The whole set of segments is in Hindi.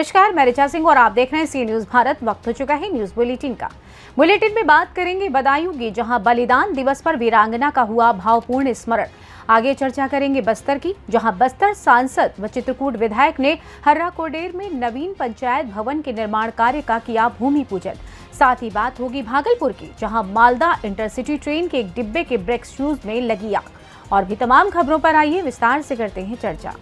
नमस्कार, मैं ऋचा सिंह और आप देख रहे हैं सी न्यूज भारत। वक्त हो चुका है न्यूज बुलेटिन का। बुलेटिन में बात करेंगे बदायूं की, जहां बलिदान दिवस पर वीरांगना का हुआ भावपूर्ण स्मरण। आगे चर्चा करेंगे बस्तर की, जहां बस्तर सांसद व चित्रकूट विधायक ने हर्रा कोडेर में नवीन पंचायत भवन के निर्माण कार्य का किया भूमि पूजन। साथ ही बात होगी भागलपुर की, जहां मालदा इंटरसिटी ट्रेन के एक डिब्बे के ब्रेक शूज में लगी आग। और भी तमाम खबरों पर आइए विस्तार से करते हैं चर्चा।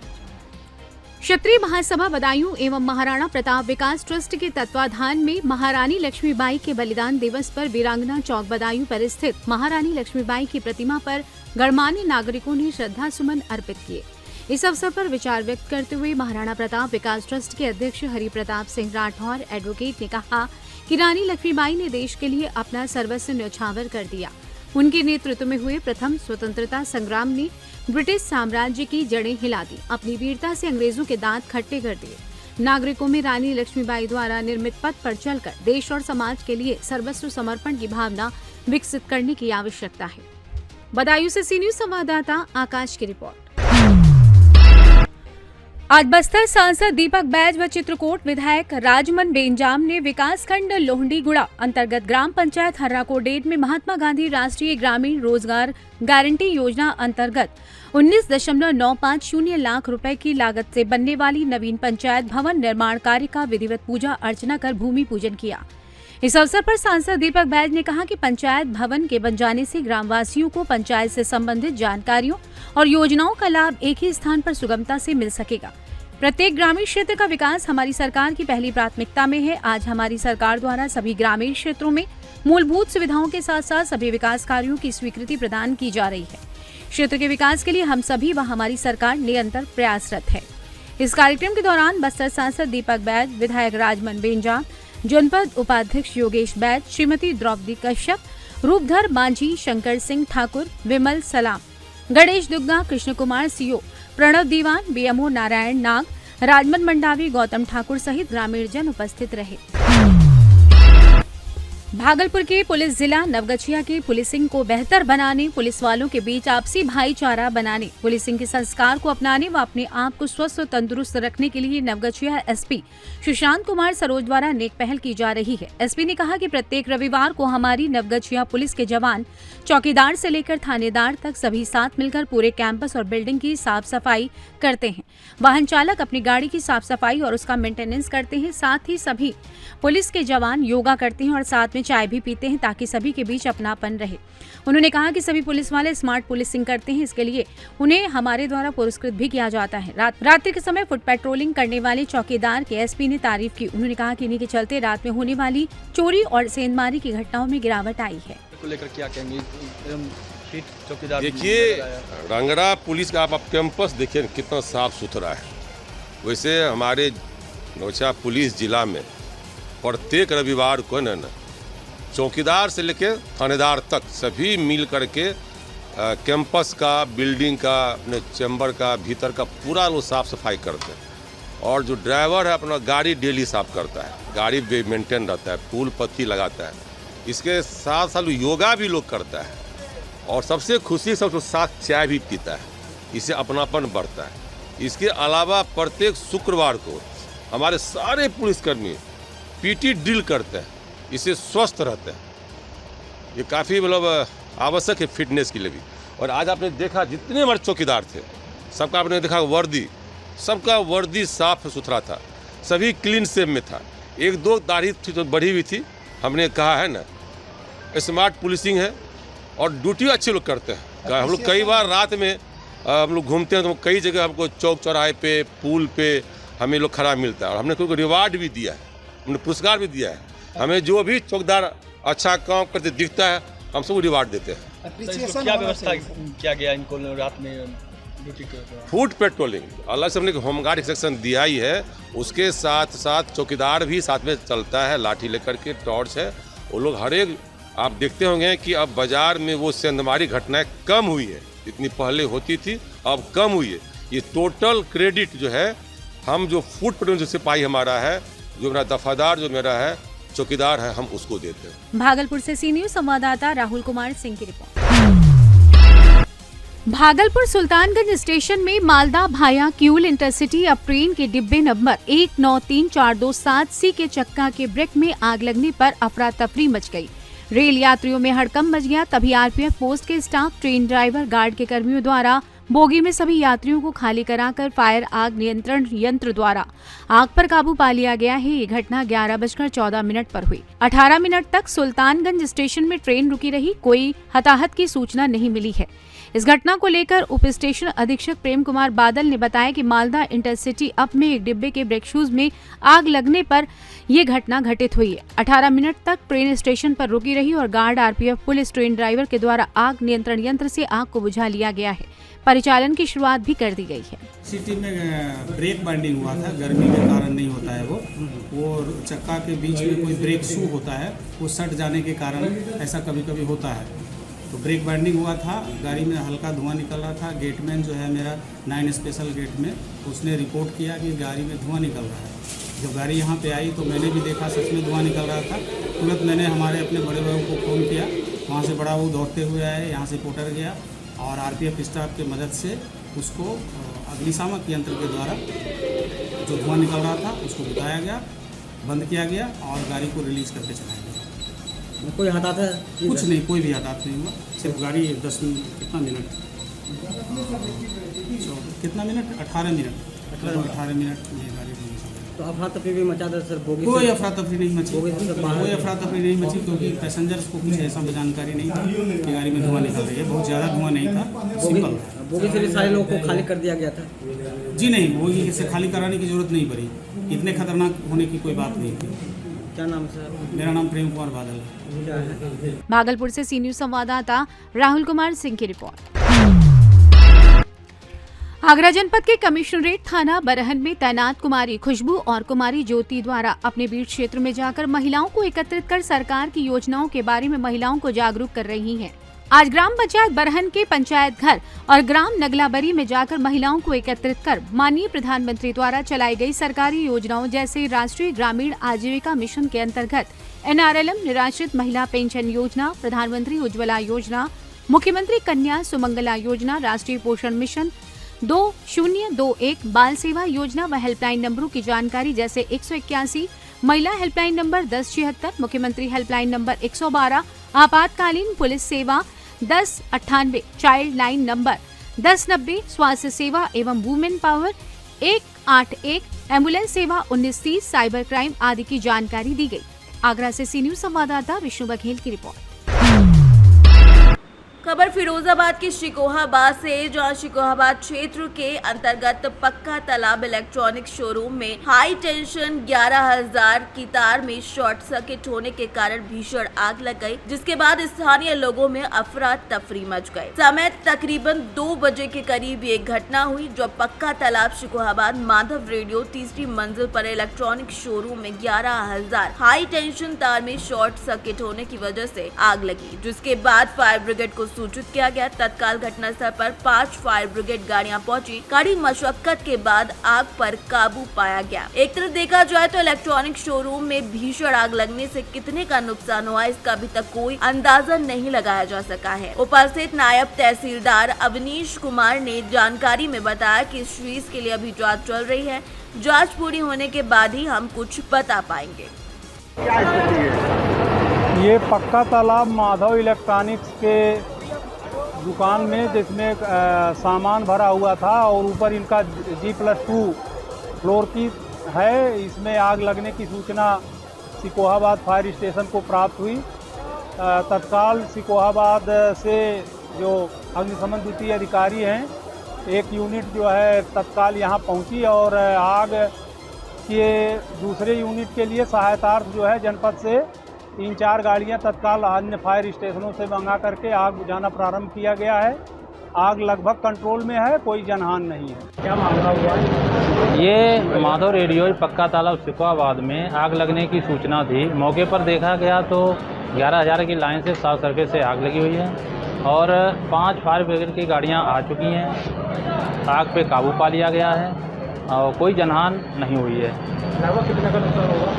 क्षत्रिय महासभा बदायूं एवं महाराणा प्रताप विकास ट्रस्ट के तत्वाधान में महारानी लक्ष्मीबाई के बलिदान दिवस पर वीरांगना चौक बदायूं पर स्थित महारानी लक्ष्मीबाई की प्रतिमा पर गणमान्य नागरिकों ने श्रद्धा सुमन अर्पित किए। इस अवसर पर विचार व्यक्त करते हुए महाराणा प्रताप विकास ट्रस्ट के अध्यक्ष हरि प्रताप सिंह राठौर एडवोकेट ने कहा कि रानी लक्ष्मीबाई ने देश के लिए अपना सर्वस्व न्यौछावर कर दिया। उनके नेतृत्व में हुए प्रथम स्वतंत्रता संग्राम ने ब्रिटिश साम्राज्य की जड़ें हिला दी, अपनी वीरता से अंग्रेजों के दांत खट्टे कर दिए। नागरिकों में रानी लक्ष्मीबाई द्वारा निर्मित पथ पर चलकर देश और समाज के लिए सर्वस्व समर्पण की भावना विकसित करने की आवश्यकता है। बदायूं से सी न्यूज संवाददाता आकाश की रिपोर्ट। आज बस्तर सांसद दीपक बैज व चित्रकूट विधायक राजमन बेंजाम ने विकासखंड लोहंडीगुड़ा अंतर्गत ग्राम पंचायत हर्रा कोडेर में महात्मा गांधी राष्ट्रीय ग्रामीण रोजगार गारंटी योजना अंतर्गत 19.950 लाख रुपए की लागत से बनने वाली नवीन पंचायत भवन निर्माण कार्य का विधिवत पूजा अर्चना कर भूमि पूजन किया। इस अवसर पर सांसद दीपक बैज ने कहा कि पंचायत भवन के बन जाने से ग्रामवासियों को पंचायत से संबंधित जानकारियों और योजनाओं का लाभ एक ही स्थान पर सुगमता से मिल सकेगा। प्रत्येक ग्रामीण क्षेत्र का विकास हमारी सरकार की पहली प्राथमिकता में है। आज हमारी सरकार द्वारा सभी ग्रामीण क्षेत्रों में मूलभूत सुविधाओं के साथ साथ सभी विकास कार्यों की स्वीकृति प्रदान की जा रही है। क्षेत्र के विकास के लिए हम सभी व हमारी सरकार निरंतर प्रयासरत है। इस कार्यक्रम के दौरान बस्तर सांसद दीपक बैज, विधायक राजमन बेंजाम, जनपद उपाध्यक्ष योगेश बैज, श्रीमती द्रौपदी कश्यप, रूपधर मांझी, शंकर सिंह ठाकुर, विमल सलाम, गणेश दुग्गा, कृष्ण कुमार सीओ, प्रणव दीवान, बीएमओ नारायण नाग, राजमन मंडावी, गौतम ठाकुर सहित ग्रामीण जन उपस्थित रहे। भागलपुर के पुलिस जिला नवगछिया की पुलिसिंग को बेहतर बनाने, पुलिस वालों के बीच आपसी भाईचारा बनाने, पुलिसिंग के संस्कार को अपनाने व अपने आप को स्वस्थ और तंदुरुस्त रखने के लिए नवगछिया एसपी सुशांत कुमार सरोज द्वारा नेक पहल की जा रही है। एसपी ने कहा कि प्रत्येक रविवार को हमारी नवगछिया पुलिस के जवान चौकीदार से लेकर थानेदार तक सभी साथ मिलकर पूरे कैंपस और बिल्डिंग की साफ सफाई करते हैं। वाहन चालक अपनी गाड़ी की साफ सफाई और उसका मेंटेनेंस करते हैं। साथ ही सभी पुलिस के जवान योगा करते हैं और साथ में चाय भी पीते हैं ताकि सभी के बीच अपनापन रहे। उन्होंने कहा कि सभी पुलिस वाले स्मार्ट पुलिसिंग करते हैं, इसके लिए उन्हें हमारे द्वारा पुरस्कृत भी किया जाता है। रात्रि के समय फुट पेट्रोलिंग करने वाले चौकीदार के एसपी ने तारीफ की। उन्होंने कहा कि इन्हीं के चलते रात में होने वाली चोरी और सेंधमारी की घटनाओं में गिरावट आई है। लेकर क्या कहेंगे चौकीदार? देखिए, रंगड़ा पुलिस का आप कैंपस देखिए कितना साफ सुथरा है। वैसे हमारे नौचा पुलिस जिला में प्रत्येक रविवार को न चौकीदार से लेकर थानेदार तक सभी मिल करके कैंपस का, बिल्डिंग का, अपने चैम्बर का, भीतर का पूरा वो साफ सफाई करते हैं। और जो ड्राइवर है अपना गाड़ी डेली साफ करता है, गाड़ी भी मेंटेन रहता है, फूल पत्ती लगाता है। इसके साथ साथ योगा भी लोग करता है और सबसे खुशी सब साथ चाय भी पीता है। इससे अपनापन बढ़ता है। इसके अलावा प्रत्येक शुक्रवार को हमारे सारे पुलिसकर्मी पीटी ड्रिल करते हैं, इससे स्वस्थ रहते हैं। ये काफ़ी मतलब आवश्यक है फिटनेस के लिए भी। और आज आपने देखा जितने हमारे चौकीदार थे सबका आपने देखा वर्दी, सबका वर्दी साफ सुथरा था, सभी क्लीन शेव में था। एक दो दाढ़ी थी तो बढ़ी हुई थी। हमने कहा है ना, स्मार्ट पुलिसिंग है और ड्यूटी अच्छे लोग करते हैं। हम लोग कई बार रात में हम लोग घूमते हैं तो कई जगह हमको चौक चौराहे पे, पुल पे हमें लोग खड़ा मिलता है और हमने कोई रिवार्ड भी दिया है, हमने पुरस्कार भी दिया है। हमें जो भी चौकीदार अच्छा काम करते दिखता है हम सबको रिवार्ड देते हैं। क्या व्यवस्था किया गया इनको रात में ड्यूटी के? फूड पेट्रोलिंग अलग से हमने होमगार्ड सेक्शन दिया ही है। उसके साथ साथ चौकीदार भी साथ में चलता है, लाठी लेकर के, टॉर्च है। वो लोग हर एक आप देखते होंगे कि अब बाजार में वो सेंधमारी घटनाएं कम हुई है, इतनी पहले होती थी अब कम हुई है। ये टोटल क्रेडिट जो है हम जो फूड पेट्रोलिंग जो सिपाही हमारा है, जो मेरा दफादार जो मेरा है चौकीदार है, हम उसको देते हैं। भागलपुर से सी न्यूज संवाददाता राहुल कुमार सिंह की रिपोर्ट। भागलपुर सुल्तानगंज स्टेशन में मालदा भाया क्यूल इंटरसिटी अब ट्रेन के डिब्बे नंबर 193427C के चक्का के ब्रेक में आग लगने पर अफरा तफरी मच गई। रेल यात्रियों में हड़कंप मच गया। तभी आरपीएफ पोस्ट के स्टाफ, ट्रेन ड्राइवर, गार्ड के कर्मियों द्वारा बोगी में सभी यात्रियों को खाली कराकर फायर आग नियंत्रण यंत्र द्वारा आग पर काबू पा लिया गया है। ये घटना 11:14 पर हुई। 18 मिनट तक सुल्तानगंज स्टेशन में ट्रेन रुकी रही। कोई हताहत की सूचना नहीं मिली है। इस घटना को लेकर उप स्टेशन अधीक्षक प्रेम कुमार बादल ने बताया कि मालदा इंटरसिटी अप में एक डिब्बे के ब्रेक शूज में आग लगने पर यह घटना घटित हुई है। 18 मिनट तक ट्रेन स्टेशन पर रुकी रही और guard, RPF, police, train driver के द्वारा आग नियंत्रण यंत्र से आग को बुझा लिया गया है। परिचालन की शुरुआत भी कर दी गई है। सिटी में ब्रेक बाइंडिंग हुआ था, गर्मी के कारण नहीं होता है वो चक्का के बीच में कोई ब्रेक शू होता है, वो सट जाने के कारण ऐसा कभी कभी होता है। तो ब्रेक बाइंडिंग हुआ था, गाड़ी में हल्का धुआं निकल रहा था। गेटमैन जो है मेरा 9 स्पेशल गेट में, उसने रिपोर्ट किया कि गाड़ी में धुआं निकल रहा है। जब गाड़ी यहाँ पे आई तो मैंने भी देखा सच में धुआं निकल रहा था। तुरंत मैंने हमारे अपने बड़े भाई को फ़ोन किया, वहाँ से बड़ा वो दौड़ते हुए आए, यहाँ से पोटर गया और आरपीएफ स्टाफ की मदद से उसको अग्निशामक यंत्र के द्वारा जो धुआं निकल रहा था उसको बुझाया गया, बंद किया गया और गाड़ी को रिलीज़ करके चलाया गया। कोई हताहत है? कुछ नहीं, कोई भी हताहत नहीं हुआ। सिर्फ गाड़ी 10 मिनट, कितना मिनट, कितना मिनट, 18 मिनट, 18 मिनट में गाड़ी रिलीज हो गई। तो अफरा तफरी भी मचा था सर? बोगी कोई अफरा तफरी नहीं मची, कोई अफरा तफरी नहीं मची क्योंकि पैसेंजर्स को कुछ ऐसा जानकारी नहीं था कि गाड़ी में धुआं निकल रही है। बहुत ज़्यादा धुआं नहीं था, सिंपल। बोगी से भी सारे लोगों को खाली कर दिया गया था? जी नहीं, बोगी से खाली कराने की जरूरत नहीं पड़ी। इतने खतरनाक होने की कोई बात नहीं थी। क्या नाम सर? मेरा नाम प्रेम कुमार बादल है। भागलपुर से सी न्यूज संवाददाता राहुल कुमार सिंह की रिपोर्ट। आगरा जनपद के कमिश्नरेट थाना बरहन में तैनात कुमारी खुशबू और कुमारी ज्योति द्वारा अपने बीट क्षेत्र में जाकर महिलाओं को एकत्रित कर सरकार की योजनाओं के बारे में महिलाओं को जागरूक कर रही हैं। आज ग्राम पंचायत बरहन के पंचायत घर और ग्राम नगलाबरी में जाकर महिलाओं को एकत्रित कर माननीय प्रधानमंत्री द्वारा चलाई गई सरकारी योजनाओं जैसे राष्ट्रीय ग्रामीण आजीविका मिशन के अंतर्गत NRLM निराश्रित महिला पेंशन योजना, प्रधानमंत्री उज्ज्वला योजना, मुख्यमंत्री कन्या सुमंगला योजना, राष्ट्रीय पोषण मिशन 2021 बाल सेवा योजना व हेल्पलाइन नंबरों की जानकारी जैसे 181 महिला हेल्पलाइन नंबर 1076, मुख्यमंत्री हेल्पलाइन नंबर 112, आपातकालीन पुलिस सेवा 1098, चाइल्ड लाइन नंबर 1090, स्वास्थ्य सेवा एवं वुमेन पावर 181, एम्बुलेंस सेवा 1930, साइबर क्राइम आदि की जानकारी दी गई। आगरा से सी न्यूज संवाददाता विष्णु बघेल की रिपोर्ट। खबर फिरोजाबाद के शिकोहाबाद से, जहां शिकोहाबाद क्षेत्र के अंतर्गत पक्का तालाब इलेक्ट्रॉनिक शोरूम में हाई टेंशन 11,000 की तार में शॉर्ट सर्किट होने के कारण भीषण आग लग गई, जिसके बाद स्थानीय लोगों में अफरा तफरी मच गई। समय तकरीबन 2 बजे के करीब ये घटना हुई, जब पक्का तालाब शिकोहाबाद माधव रेडियो तीसरी मंजिल पर इलेक्ट्रॉनिक शोरूम में 11,000 हाई टेंशन तार में शॉर्ट सर्किट होने की वजह से आग लगी, जिसके बाद फायर ब्रिगेड को सूचित किया गया। तत्काल घटनास्थल पर 5 फायर ब्रिगेड गाड़ियां पहुंची। कड़ी मशक्कत के बाद आग पर काबू पाया गया। एक तरफ देखा जाए तो इलेक्ट्रॉनिक शोरूम में भीषण आग लगने से कितने का नुकसान हुआ, इसका अभी तक कोई अंदाजा नहीं लगाया जा सका है। उपस्थित नायब तहसीलदार अवनीश कुमार ने जानकारी में बताया कि इस चीज के लिए अभी जांच चल रही है। जांच पूरी होने के बाद ही हम कुछ बता पाएंगे। ये पक्का तालाब माधव इलेक्ट्रॉनिक्स के दुकान में जिसमें सामान भरा हुआ था और ऊपर इनका G+2 फ्लोर की है, इसमें आग लगने की सूचना शिकोहाबाद फायर स्टेशन को प्राप्त हुई। तत्काल शिकोहाबाद से जो अग्निशमन द्वितीय अधिकारी हैं, एक यूनिट जो है तत्काल यहाँ पहुँची और आग के दूसरे यूनिट के लिए सहायतार्थ जो है जनपद से 3-4 गाड़ियां तत्काल अन्य फायर स्टेशनों से मंगा करके आग बुझाना प्रारंभ किया गया है। आग लगभग कंट्रोल में है, कोई जनहान नहीं है। क्या मामला हुआ? ये माधव रेडियो पक्का तालाब शिकोहाबाद में आग लगने की सूचना थी। मौके पर देखा गया तो 11,000 की लाइन से शॉर्ट सर्किट से आग लगी हुई है और 5 फायर ब्रिगेड की गाड़ियां आ चुकी हैं। आग पे काबू पा लिया गया है और कोई जनहान नहीं हुई है। कितने का नुकसान होगा?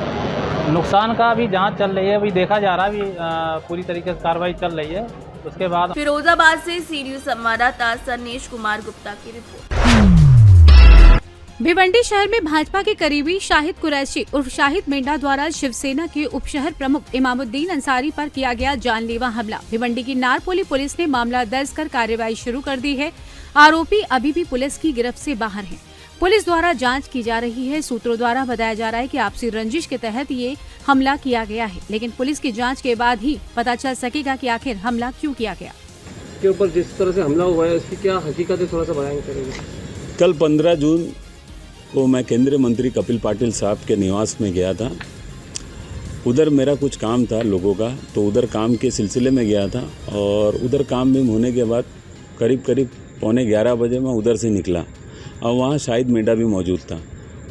नुकसान का अभी जांच चल रही है, अभी देखा जा रहा है, अभी पूरी तरीके से कार्रवाई चल रही है। उसके बाद फिरोजाबाद से सी न्यूज संवाददाता सन्नेश कुमार गुप्ता की रिपोर्ट। भिवंडी शहर में भाजपा के करीबी शाहिद कुरैशी उर्फ शाहिद मेंढा द्वारा शिवसेना के उपशहर प्रमुख इमामुद्दीन अंसारी पर किया गया जानलेवा हमला। भिवंडी की नारपोली पुलिस ने मामला दर्ज कर कार्रवाई शुरू कर दी है। आरोपी अभी भी पुलिस की गिरफ्त से बाहर हैं। पुलिस द्वारा जांच की जा रही है। सूत्रों द्वारा बताया जा रहा है कि आपसी रंजिश के तहत ये हमला किया गया है, लेकिन पुलिस की जांच के बाद ही पता चल सकेगा कि आखिर हमला क्यों किया गया। के ऊपर जिस तरह से हमला हुआ है उसकी क्या हकीकत है, थोड़ा सा बयान करेंगे। कल 15 जून को मैं केंद्रीय मंत्री कपिल पाटिल साहब के निवास में गया था। उधर मेरा कुछ काम था लोगों का, तो उधर काम के सिलसिले में गया था और उधर काम में होने के बाद करीब 11:15 बजे मैं उधर से निकला और वहाँ शाहिद मेंढा भी मौजूद था।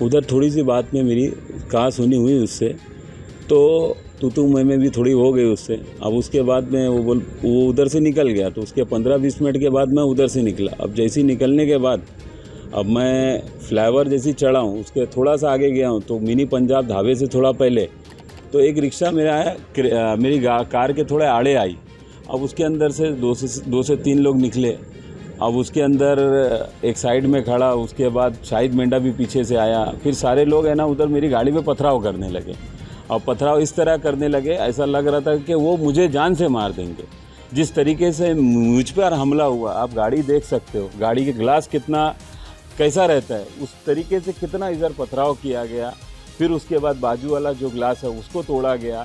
उधर थोड़ी सी बात में मेरी कहा सुनी हुई उससे, तो तू मैं भी थोड़ी हो गई उससे। अब उसके बाद में वो उधर से निकल गया, तो उसके 15-20 मिनट के बाद मैं उधर से निकला। अब जैसे ही निकलने के बाद अब मैं फ्लाईओवर जैसी चढ़ा हूँ, उसके थोड़ा सा आगे गया हूँ तो मिनी पंजाब ढाबे से थोड़ा पहले तो एक रिक्शा मेरा है, मेरी कार के थोड़े आड़े आई। अब उसके अंदर से दो से तीन लोग निकले। अब उसके अंदर एक साइड में खड़ा, उसके बाद शाहिद मेंढा भी पीछे से आया। फिर सारे लोग है ना उधर मेरी गाड़ी पे पथराव करने लगे और पथराव इस तरह करने लगे, ऐसा लग रहा था कि वो मुझे जान से मार देंगे। जिस तरीके से मुझ पर हमला हुआ, आप गाड़ी देख सकते हो, गाड़ी के ग्लास कैसा रहता है, उस तरीके से कितना इधर पथराव किया गया। फिर उसके बाद बाजू वाला जो ग्लास है उसको तोड़ा गया,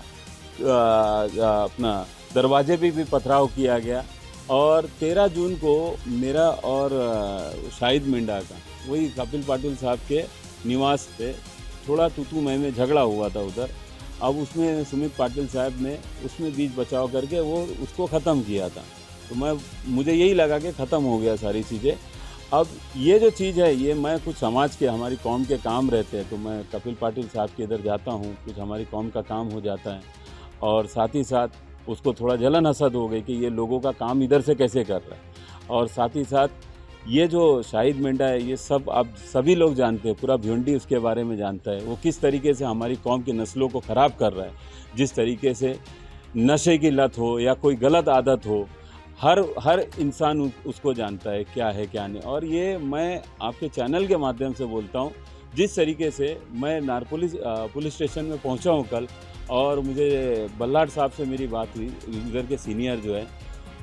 अपना दरवाजे पे भी पथराव किया गया। और 13 जून को मेरा और शाहिद मेंढा का वही कपिल पाटिल साहब के निवास पे थोड़ा तू मैं झगड़ा हुआ था उधर। अब उसमें सुमित पाटिल साहब ने उसमें बीच बचाव करके वो उसको ख़त्म किया था। तो मुझे यही लगा कि ख़त्म हो गया सारी चीज़ें। अब ये जो चीज़ है, ये मैं कुछ समाज के, हमारी कौम के काम रहते हैं, तो मैं कपिल पाटिल साहब के इधर जाता हूँ, कुछ हमारी कौम का काम हो जाता है और साथ ही साथ उसको थोड़ा जलन हसद हो गई कि ये लोगों का काम इधर से कैसे कर रहा है। और साथ ही साथ ये जो शाहिद मेंढा है, ये सब अब सभी लोग जानते हैं, पूरा भिवंडी उसके बारे में जानता है, वो किस तरीके से हमारी कौम की नस्लों को ख़राब कर रहा है। जिस तरीके से नशे की लत हो या कोई गलत आदत हो, हर इंसान उसको जानता है क्या है क्या नहीं। और ये मैं आपके चैनल के माध्यम से बोलता हूँ, जिस तरीके से मैं नारपोली पुलिस स्टेशन में पहुँचा हूँ कल, और मुझे बल्लाड साहब से मेरी बात हुई, उधर के सीनियर जो है,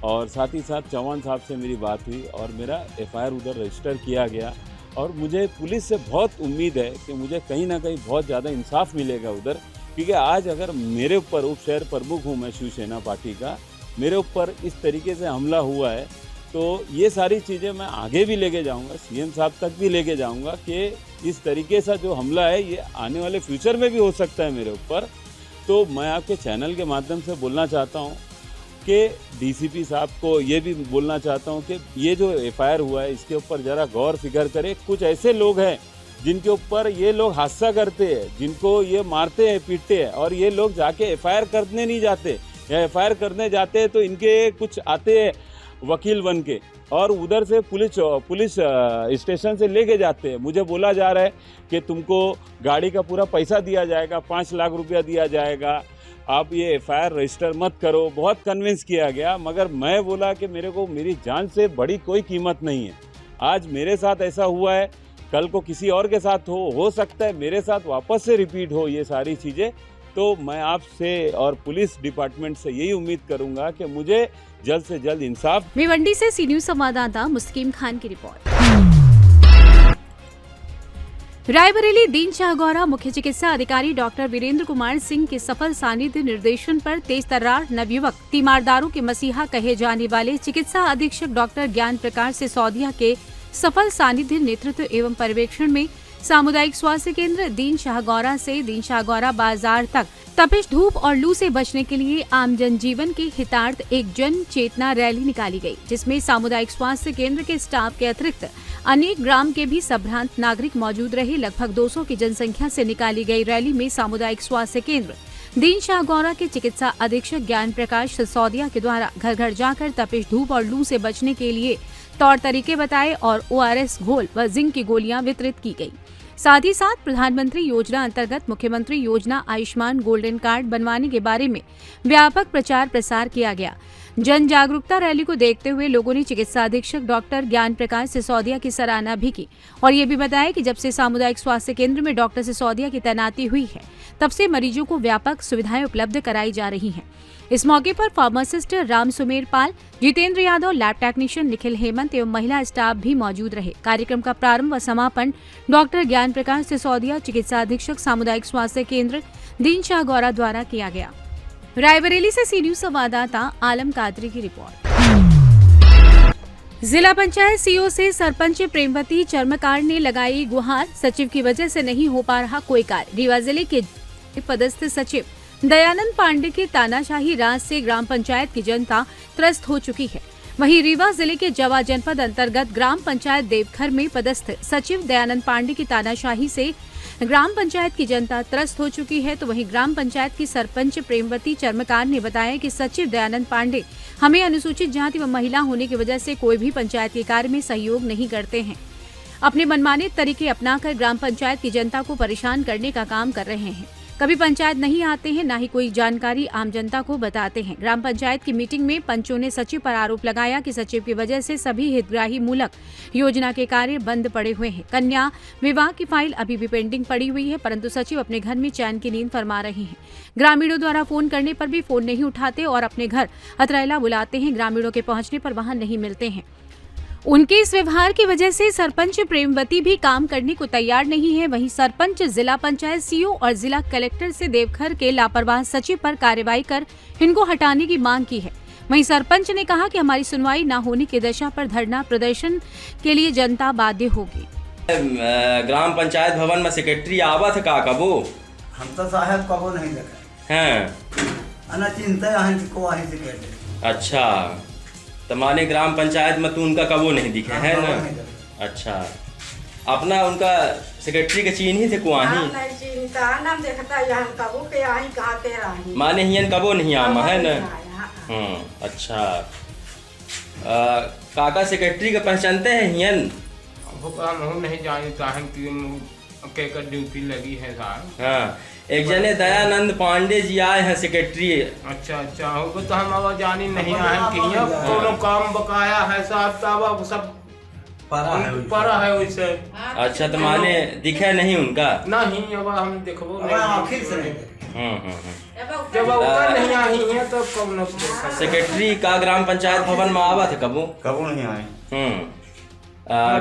और साथ ही साथ चौहान साहब से मेरी बात हुई और मेरा FIR उधर रजिस्टर किया गया। और मुझे पुलिस से बहुत उम्मीद है कि मुझे कहीं ना कहीं बहुत ज़्यादा इंसाफ मिलेगा उधर, क्योंकि आज अगर मेरे ऊपर, उप शहर प्रमुख हूँ मैं शिवसेना पार्टी का, मेरे ऊपर इस तरीके से हमला हुआ है, तो ये सारी चीज़ें मैं आगे भी लेके जाऊंगा, CM साहब तक भी लेके जाऊंगा कि इस तरीके से जो हमला है ये आने वाले फ्यूचर में भी हो सकता है मेरे ऊपर। तो मैं आपके चैनल के माध्यम से बोलना चाहता हूँ कि DCP साहब को ये भी बोलना चाहता हूँ कि ये जो FIR हुआ है इसके ऊपर ज़रा गौर फिक्र करें। कुछ ऐसे लोग हैं जिनके ऊपर ये लोग हादसा करते हैं, जिनको ये मारते हैं, पीटते हैं, और ये लोग जाके FIR करने नहीं जाते, या FIR करने जाते हैं तो इनके कुछ आते हैं वकील बन के और उधर से पुलिस स्टेशन से लेके जाते हैं। मुझे बोला जा रहा है कि तुमको गाड़ी का पूरा पैसा दिया जाएगा, 5 लाख रुपया दिया जाएगा, आप ये FIR रजिस्टर मत करो। बहुत कन्विंस किया गया, मगर मैं बोला कि मेरे को मेरी जान से बड़ी कोई कीमत नहीं है। आज मेरे साथ ऐसा हुआ है, कल को किसी और के साथ हो सकता है मेरे साथ वापस से रिपीट हो ये सारी चीज़ें। तो मैं आपसे और पुलिस डिपार्टमेंट से यही उम्मीद करूंगा कि मुझे जल्द से जल्द इंसाफ। भिवंडी से सी न्यूज संवाददाता मुस्किन खान की रिपोर्ट। रायबरेली दीन शाह गौरा मुख्य चिकित्सा अधिकारी डॉक्टर वीरेंद्र कुमार सिंह के सफल सानिध्य निर्देशन पर तेज तर्रार नवयुवक तीमारदारों के मसीहा कहे जाने वाले चिकित्सा अधीक्षक डॉक्टर ज्ञान प्रकाश सिसोदिया के सफल सानिध्य नेतृत्व एवं पर्यवेक्षण में सामुदायिक स्वास्थ्य केंद्र दीन शाह गौरा से दीन शाह गौरा बाजार तक तपिश, धूप और लू से बचने के लिए आम जनजीवन के हितार्थ एक जन चेतना रैली निकाली गई, जिसमें सामुदायिक स्वास्थ्य केंद्र के स्टाफ के अतिरिक्त अनेक ग्राम के भी संभ्रांत नागरिक मौजूद रहे। लगभग 200 की जनसंख्या से निकाली गई रैली में सामुदायिक स्वास्थ्य केंद्र दीन शाह गौरा के चिकित्सा अधीक्षक ज्ञान प्रकाश सिसोदिया के द्वारा घर घर जाकर तपिश, धूप और लू से बचने के लिए तौर तरीके बताए और ORS घोल व जिंक की गोलियां वितरित की गई। साथ ही साथ प्रधानमंत्री योजना अंतर्गत मुख्यमंत्री योजना आयुष्मान गोल्डन कार्ड बनवाने के बारे में व्यापक प्रचार प्रसार किया गया। जन जागरूकता रैली को देखते हुए लोगों ने चिकित्सा अधीक्षक डॉक्टर ज्ञान प्रकाश सिसोदिया की सराहना भी की और ये भी बताया कि जब से सामुदायिक स्वास्थ्य केंद्र में डॉक्टर सिसोदिया की तैनाती हुई है तब से मरीजों को व्यापक सुविधाएं उपलब्ध कराई जा रही हैं। इस मौके पर फार्मासिस्ट राम सुमेर पाल, जितेंद्र यादव, लैब टेक्नीशियन निखिल हेमंत एवं महिला स्टाफ भी मौजूद रहे। कार्यक्रम का प्रारंभ व समापन डॉक्टर ज्ञान प्रकाश सिसोदिया, चिकित्सा अधीक्षक सामुदायिक स्वास्थ्य केंद्र, दीन शाह गौरा द्वारा किया गया। रायबरेली से सी न्यूज संवाददाता आलम कादरी की रिपोर्ट। जिला पंचायत सीओ से सरपंच प्रेमवती चर्मकार ने लगाई गुहार, सचिव की वजह से नहीं हो पा रहा कोई कार्य। रीवा जिले के पदस्थ सचिव दयानंद पांडे के तानाशाही राज से ग्राम पंचायत की जनता त्रस्त हो चुकी है। वहीं रीवा जिले के जवा जनपद अंतर्गत ग्राम पंचायत देवघर में पदस्थ सचिव दयानंद पांडे की तानाशाही से ग्राम पंचायत की जनता त्रस्त हो चुकी है। तो वहीं ग्राम पंचायत की सरपंच प्रेमवती चर्मकार ने बताया कि सचिव दयानंद पांडे हमें अनुसूचित जाति व महिला होने की वजह से कोई भी पंचायत के कार्य में सहयोग नहीं करते हैं। अपने मनमाने तरीके अपनाकर ग्राम पंचायत की जनता को परेशान करने का काम कर रहे हैं। कभी पंचायत नहीं आते हैं, न ही कोई जानकारी आम जनता को बताते हैं। ग्राम पंचायत की मीटिंग में पंचों ने सचिव पर आरोप लगाया कि सचिव की वजह से सभी हितग्राही मूलक योजना के कार्य बंद पड़े हुए हैं। कन्या विवाह की फाइल अभी भी पेंडिंग पड़ी हुई है, परंतु सचिव अपने घर में चैन की नींद फरमा रहे हैं। ग्रामीणों द्वारा फोन करने पर भी फोन नहीं उठाते और अपने घर अतरैला बुलाते हैं। ग्रामीणों के पहुंचने पर वहां नहीं मिलते हैं। उनके इस व्यवहार की वजह से सरपंच प्रेमवती भी काम करने को तैयार नहीं है। वहीं सरपंच, जिला पंचायत सीओ और जिला कलेक्टर से देवघर के लापरवाह सचिव पर कार्रवाई कर इनको हटाने की मांग की है। वहीं सरपंच ने कहा कि हमारी सुनवाई न होने की दशा पर धरना प्रदर्शन के लिए जनता बाध्य होगी। ग्राम पंचायत भवन में सेक्रेटरी आवत का कबो हम तो साहब कबो नहीं देखा हैं अनचिंता को वहीं से कहते। अच्छा, तो माने ग्राम पंचायत में तो उनका कबो नहीं दिखे है ना। अच्छा, अपना उनका सेक्रेटरी के चीन ही थे कुआही माने हियन कबो नहीं आमा है ना। अच्छा, काका सेक्रेटरी के पहचानते हैं हियन? नहीं जानता है कि ड्यूटी लगी है साहब। हाँ, एक जने दयानंद पांडे जी आए हैं सेक्रेटरी। अच्छा अच्छा, वो तो हम अब जानी नहीं आए कि कोनो काम बकाया है साहब, तब सब परा है वैसे। अच्छा, तो माने दिखे नहीं उनका? नहीं, अब हम देखबो नहीं आखिर से जब ऊपर नहीं आई है तो कब न सेक्रेटरी का ग्राम पंचायत भवन में आवा थे कबो नहीं आए।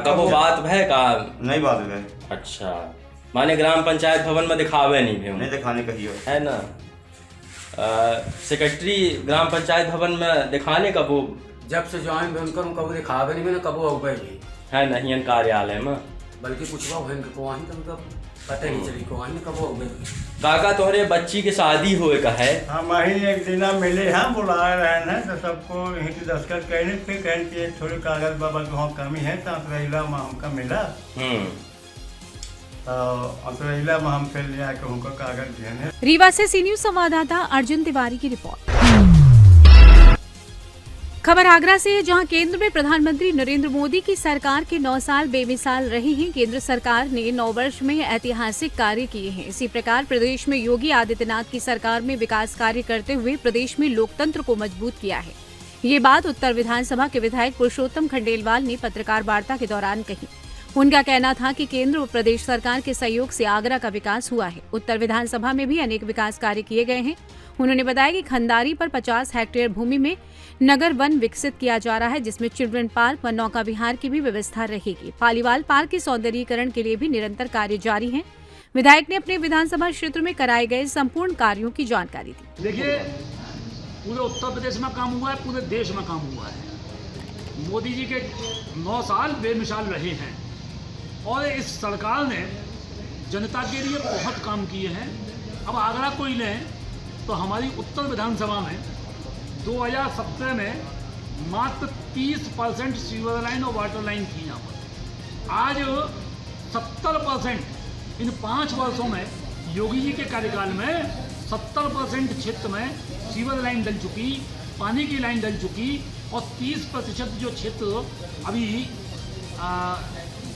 कबो बात है का नहीं बात है। अच्छा, माने ग्राम पंचायत भवन में दिखावे नहीं दिखाने कहियो है ना। सेक्रेटरी ग्राम पंचायत भवन में दिखाने कबो जब से ज्वाइन भी उनका कबो दिखावे नहीं मैंने कबो हो गई है नहीं कार्यालय में, बल्कि पूछवा हो इनके को आही तो पता नहीं चली को आही कबो हो गई। काका तोहरे बच्ची की शादी होए का है? हम ही एक दिन मिले हैं, बुला रहे हैं तो सबको यहीं की दस्तखत कहने फिर कहने की थोड़ी कागज बाबा को कमी है तो अतरैला में हमका मिला। अतरैला में हम फिर ले आके उनको कागज दिए। रीवा से सी न्यूज संवाददाता अर्जुन तिवारी की रिपोर्ट। खबर आगरा से है, जहां केंद्र में प्रधानमंत्री नरेंद्र मोदी की सरकार के 9 साल बेमिसाल रहे हैं। केंद्र सरकार ने 9 वर्ष में ऐतिहासिक कार्य किए हैं। इसी प्रकार प्रदेश में योगी आदित्यनाथ की सरकार में विकास कार्य करते हुए प्रदेश में लोकतंत्र को मजबूत किया है। ये बात उत्तर विधानसभा के विधायक पुरुषोत्तम खंडेलवाल ने पत्रकार वार्ता के दौरान कही। उनका कहना था कि केंद्र व प्रदेश सरकार के सहयोग से आगरा का विकास हुआ है। उत्तर विधानसभा में भी अनेक विकास कार्य किए गए हैं। उन्होंने बताया कि खंदारी पर 50 हेक्टेयर भूमि में नगर वन विकसित किया जा रहा है, जिसमें चिल्ड्रन पार्क व नौका विहार की भी व्यवस्था रहेगी। पालीवाल पार्क के सौंदर्यीकरण के लिए भी निरंतर कार्य जारी है। विधायक ने अपने विधानसभा क्षेत्र में कराए गए संपूर्ण कार्यों की जानकारी दी। देखिए, पूरे उत्तर प्रदेश में काम हुआ है, पूरे देश में काम हुआ है। मोदी जी के 9 साल बेमिसाल रहे हैं और इस सरकार ने जनता के लिए बहुत काम किए हैं। अब आगरा को ही लें तो हमारी उत्तर विधानसभा में 2017 में मात्र 30% सीवर लाइन और वाटर लाइन थी। यहाँ पर आज 70% इन 5 वर्षों में योगी जी के कार्यकाल में 70% क्षेत्र में सीवर लाइन डल चुकी, पानी की लाइन डल चुकी और 30% जो क्षेत्र अभी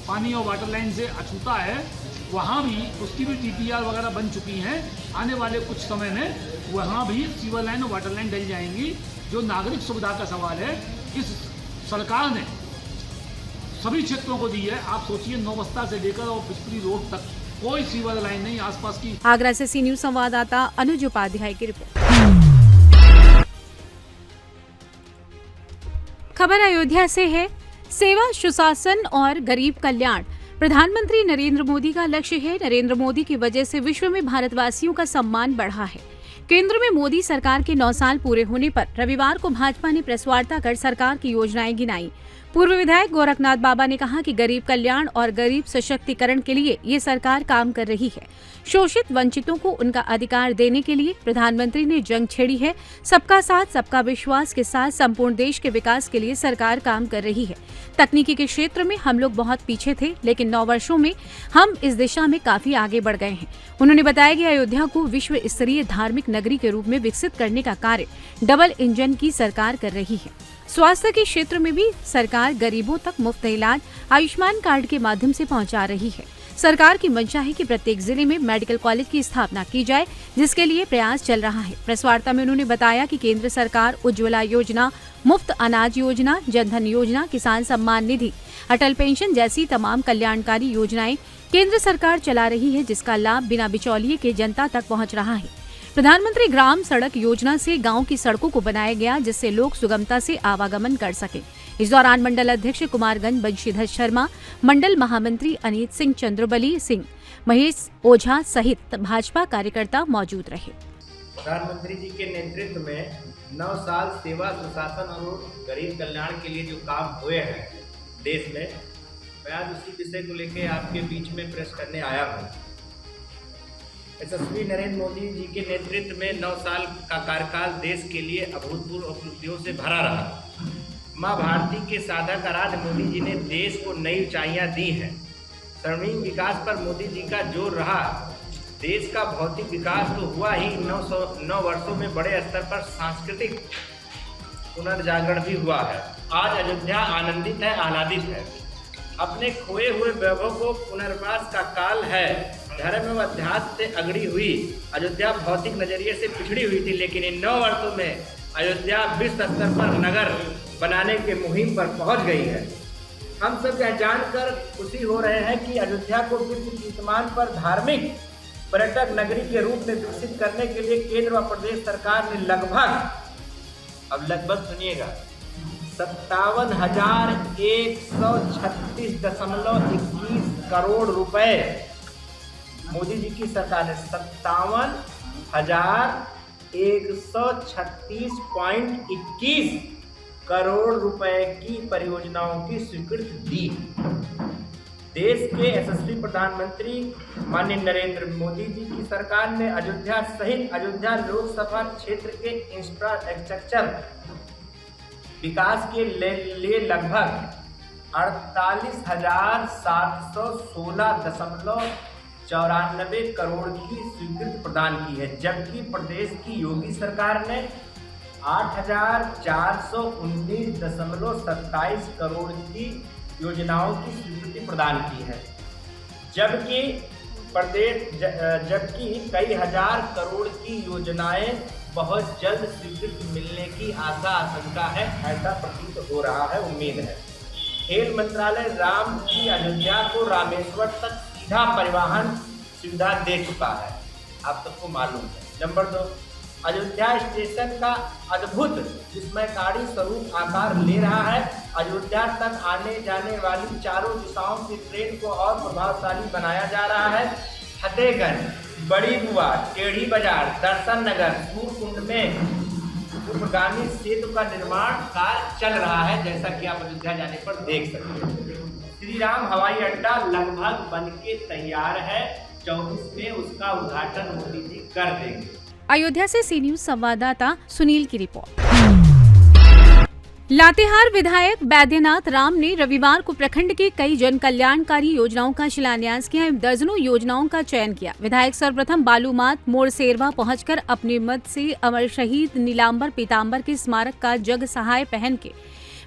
पानी और वाटर लाइन से अछूता है वहाँ भी उसकी भी DPR वगैरह बन चुकी हैं। आने वाले कुछ समय में वहाँ भी सीवर लाइन और वाटर लाइन डल जाएंगी। जो नागरिक सुविधा का सवाल है, इस सरकार ने सभी क्षेत्रों को दी है। आप सोचिए, नौबस्ता से लेकर और बिस्परी रोड तक कोई सीवर लाइन नहीं आसपास की। आगरा से सी न्यूज संवाददाता अनुज उपाध्याय की रिपोर्ट। खबर अयोध्या से है। सेवा, सुशासन और गरीब कल्याण प्रधानमंत्री नरेंद्र मोदी का लक्ष्य है। नरेंद्र मोदी की वजह से विश्व में भारतवासियों का सम्मान बढ़ा है। केंद्र में मोदी सरकार के 9 साल पूरे होने पर रविवार को भाजपा ने प्रेस वार्ता कर सरकार की योजनाएं गिनाई। पूर्व विधायक गोरखनाथ बाबा ने कहा कि गरीब कल्याण और गरीब सशक्तिकरण के लिए ये सरकार काम कर रही है। शोषित वंचितों को उनका अधिकार देने के लिए प्रधानमंत्री ने जंग छेड़ी है। सबका साथ, सबका विश्वास के साथ संपूर्ण देश के विकास के लिए सरकार काम कर रही है। तकनीकी के क्षेत्र में हम लोग बहुत पीछे थे, लेकिन 9 वर्षों में हम इस दिशा में काफी आगे बढ़ गए हैं। उन्होंने बताया कि अयोध्या को विश्व स्तरीय धार्मिक नगरी के रूप में विकसित करने का कार्य डबल इंजन की सरकार कर रही है। स्वास्थ्य के क्षेत्र में भी सरकार गरीबों तक मुफ्त इलाज आयुष्मान कार्ड के माध्यम से पहुंचा रही है। सरकार की मंशा है कि प्रत्येक जिले में मेडिकल कॉलेज की स्थापना की जाए, जिसके लिए प्रयास चल रहा है। प्रेस वार्ता में उन्होंने बताया कि केंद्र सरकार उज्ज्वला योजना, मुफ्त अनाज योजना, जनधन योजना, किसान सम्मान निधि, अटल पेंशन जैसी तमाम कल्याणकारी योजनाएं केंद्र सरकार चला रही है, जिसका लाभ बिना बिचौलिए के जनता तक पहुंच रहा है। प्रधानमंत्री ग्राम सड़क योजना से गांव की सड़कों को बनाया गया, जिससे लोग सुगमता से आवागमन कर सके। इस दौरान मंडल अध्यक्ष कुमारगंज बंशीधर शर्मा, मंडल महामंत्री अनीत सिंह, चंद्रबली सिंह, महेश ओझा सहित भाजपा कार्यकर्ता मौजूद रहे। प्रधानमंत्री जी के नेतृत्व में 9 साल सेवा, सुशासन और गरीब कल्याण के लिए जो काम हुए हैं देश में, मैं आज उसी विषय को लेकर आपके बीच में प्रेस करने आया हूँ। यशस्वी नरेंद्र मोदी जी के नेतृत्व में 9 साल का कार्यकाल देश के लिए अभूतपूर्व उपलब्धियों से भरा रहा। माँ भारती के साधक आराध्य मोदी जी ने देश को नई ऊंचाइयाँ दी हैं। सर्वांगीण विकास पर मोदी जी का जोर रहा। देश का भौतिक विकास तो हुआ ही, 9 वर्षों में बड़े स्तर पर सांस्कृतिक पुनर्जागरण भी हुआ है। आज अयोध्या आनंदित है, आह्लादित है। अपने खोए हुए वैभव को पुनर्वास का काल है। धर्म व अध्यात्म से अगड़ी हुई अयोध्या भौतिक नजरिए से पिछड़ी हुई थी, लेकिन इन 9 वर्षों में अयोध्या विश्व स्तर पर नगर बनाने के मुहिम पर पहुंच गई है। हम सब यह जानकर खुशी हो रहे हैं कि अयोध्या को विश्व कीर्तिमान पर धार्मिक पर्यटक नगरी के रूप में विकसित करने के लिए केंद्र व प्रदेश सरकार ने लगभग सुनिएगा 57,136.21 करोड़ रुपए मोदी जी की सरकार ने 57,136.21 करोड़ रुपए की परियोजनाओं की स्वीकृति दी। देश के यशस्वी प्रधानमंत्री माननीय नरेंद्र मोदी जी की सरकार ने अयोध्या सहित अयोध्या लोकसभा क्षेत्र के इंफ्रास्ट्रक्चर विकास के लिए लगभग 48,716.94 करोड़ की स्वीकृति प्रदान की है, जबकि प्रदेश की योगी सरकार ने 8,419.27 करोड़ की योजनाओं की स्वीकृति प्रदान की है। जबकि कई हजार करोड़ की योजनाएं बहुत जल्द स्वीकृति मिलने की आशंका है, ऐसा प्रतीत हो रहा है, उम्मीद है। खेल मंत्रालय राम की अयोध्या को रामेश्वर तक सीधा परिवहन सुविधा दे चुका है, आप सबको मालूम है। नंबर 2, अयोध्या स्टेशन का अद्भुत विस्मयकारी स्वरूप आकार ले रहा है। अयोध्या तक आने जाने वाली चारों दिशाओं की ट्रेन को और प्रभावशाली बनाया जा रहा है। फतेहगंज, बड़ी बुआ, टेढ़ी बाजार, दर्शन नगर, सूरकुंड में पूर्वगामी सेतु का निर्माण कार्य चल रहा है, जैसा कि आप अयोध्या जाने पर देख सकते हैं। श्री राम हवाई अड्डा लगभग बनके तैयार है, 24 में उसका उद्घाटन मोदी जी कर देंगे। अयोध्या से सी न्यूज संवाददाता सुनील की रिपोर्ट। लातेहार विधायक बैद्यनाथ राम ने रविवार को प्रखंड के कई जन कल्याणकारी योजनाओं का शिलान्यास किया एवं दर्जनों योजनाओं का चयन किया। विधायक सर्वप्रथम बालूमाथ मोड़ सेरवा पहुंचकर अपने मत से अमर शहीद नीलांबर पीतांबर के स्मारक का जग सहाय पहन के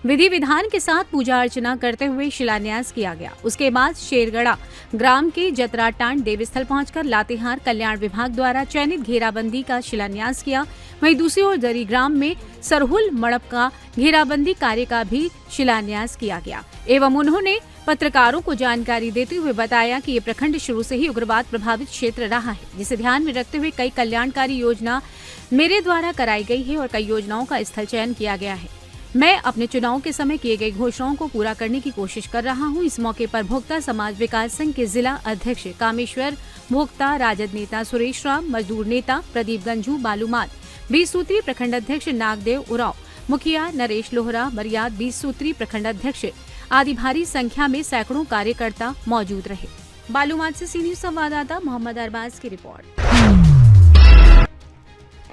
विधि विधान के साथ पूजा अर्चना करते हुए शिलान्यास किया गया। उसके बाद शेरगढ़ा ग्राम के जतराटांड देवस्थल पहुंचकर लातेहार कल्याण विभाग द्वारा चयनित घेराबंदी का शिलान्यास किया। वहीं दूसरी ओर दरी ग्राम में सरहुल मड़प का घेराबंदी कार्य का भी शिलान्यास किया गया एवं उन्होंने पत्रकारों को जानकारी देते हुए बताया कि ये प्रखंड शुरू से ही उग्रवाद प्रभावित क्षेत्र रहा है, जिसे ध्यान में रखते हुए कई कल्याणकारी योजना मेरे द्वारा कराई गई है और कई योजनाओं का स्थल चयन किया गया है। मैं अपने चुनाव के समय किए गए घोषणाओं को पूरा करने की कोशिश कर रहा हूं। इस मौके पर भोक्ता समाज विकास संघ के जिला अध्यक्ष कामेश्वर भोक्ता, राजद नेता सुरेश राम, मजदूर नेता प्रदीप गंजू बालूमाद, 20 सूत्री प्रखंड अध्यक्ष नागदेव उराव, मुखिया नरेश लोहरा बरियाद, 20 सूत्री प्रखंड अध्यक्ष आदि भारी संख्या में सैकड़ों कार्यकर्ता मौजूद रहे। बालूमाद से सी न्यूज संवाददाता मोहम्मद अरबाज की रिपोर्ट।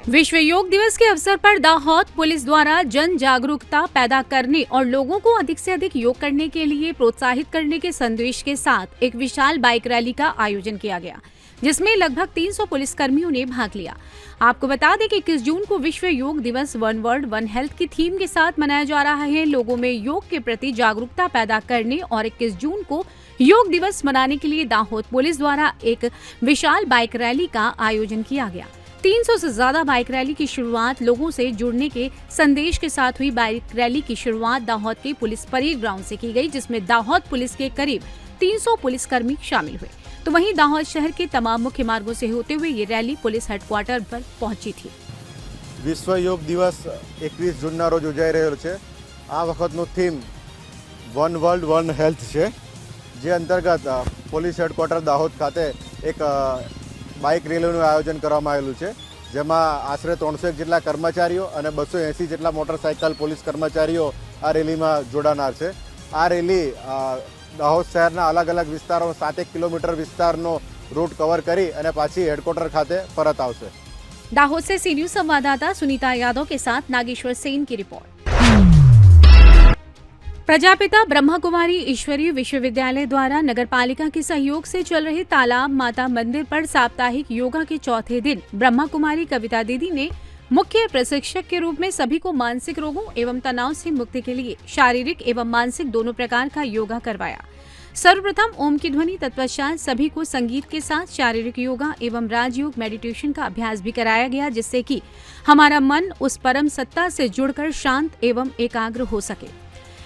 विश्व योग दिवस के अवसर पर दाहोद पुलिस द्वारा जन जागरूकता पैदा करने और लोगों को अधिक से अधिक योग करने के लिए प्रोत्साहित करने के संदेश के साथ एक विशाल बाइक रैली का आयोजन किया गया, जिसमें लगभग 300 पुलिसकर्मियों ने भाग लिया। आपको बता दें कि 21 जून को विश्व योग दिवस वन वर्ल्ड वन हेल्थ की थीम के साथ मनाया जा रहा है। लोगों में योग के प्रति जागरूकता पैदा करने और 21 जून को योग दिवस मनाने के लिए दाहोद पुलिस द्वारा एक विशाल बाइक रैली का आयोजन किया गया। 300 से ज्यादा बाइक रैली की शुरुआत लोगों से जुड़ने के संदेश के साथ हुई। बाइक रैली की शुरुआत दाहोद के पुलिस परेड ग्राउंड से की गई, जिसमें दाहोद पुलिस के करीब 300 पुलिसकर्मी शामिल हुए। तो वहीं दाहोद शहर के तमाम मुख्य मार्गों से होते हुए ये रैली पुलिस हेडक्वार्टर पर पहुंची थी। विश्व योग दिवस 21 जून रोज उजाई રહ્યો છે। આ વખતનું theme one world one health છે, જે અંતર્ગત પોલીસ હેડક્વાર્ટર દાહોદ ખાતે એક બાઇક રેલીનું આયોજન કરવામાં આવેલું છે, જેમાં આશરે 300 જેટલા કર્મચારીઓ અને 280 જેટલા મોટરસાઇકલ પોલીસ કર્મચારીઓ આ રેલીમાં જોડાનાર છે। આ રેલી દાહોદ શહેરના અલગ અલગ વિસ્તારો 7 કિલોમીટર વિસ્તારનો રૂટ કવર કરી અને પાછી હેડક્વાર્ટર ખાતે પરત આવશે। दाहोद से सी न्यूज संवाददाता सुनीता यादव के साथ नागेश्वर सेन की रिपोर्ट। प्रजापिता ब्रह्मा कुमारी ईश्वरीय विश्वविद्यालय द्वारा नगरपालिका के सहयोग से चल रहे तालाब माता मंदिर पर साप्ताहिक योगा के चौथे दिन ब्रह्मा कुमारी कविता दीदी ने मुख्य प्रशिक्षक के रूप में सभी को मानसिक रोगों एवं तनाव से मुक्ति के लिए शारीरिक एवं मानसिक दोनों प्रकार का योगा करवाया। सर्वप्रथम ओम की ध्वनि, तत्पश्चात सभी को संगीत के साथ शारीरिक योगा एवं राजयोग मेडिटेशन का अभ्यास भी कराया गया, जिससे कि हमारा मन उस परम सत्ता से जुड़कर शांत एवं एकाग्र हो सके।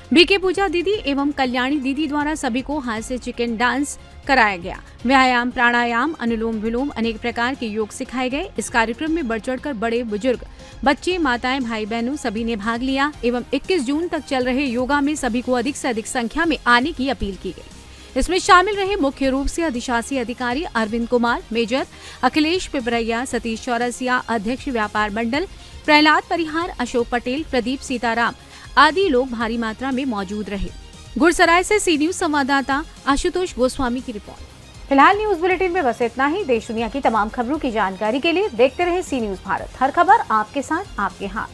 बीके पूजा दीदी एवं कल्याणी दीदी द्वारा सभी को हाथ से चिकन डांस कराया गया। व्यायाम, प्राणायाम, अनुलोम विलोम, अनेक प्रकार के योग सिखाए गए। इस कार्यक्रम में बढ़ चढ़कर बड़े बुजुर्ग, बच्चे, माताएं, भाई बहनों सभी ने भाग लिया एवं 21 जून तक चल रहे योगा में सभी को अधिक से अधिक संख्या में आने की अपील की गई। इसमें शामिल रहे मुख्य रूप से अधिशासी अधिकारी अरविंद कुमार, मेजर अखिलेश पिपरैया, सतीश चौरसिया, अध्यक्ष व्यापार मंडल प्रहलाद परिहार, अशोक पटेल, प्रदीप सीताराम आदि लोग भारी मात्रा में मौजूद रहे। गुड़सराय से सी न्यूज संवाददाता आशुतोष गोस्वामी की रिपोर्ट। फिलहाल न्यूज बुलेटिन में बस इतना ही। देश दुनिया की तमाम खबरों की जानकारी के लिए देखते रहे सी न्यूज भारत। हर खबर आपके साथ, आपके हाथ।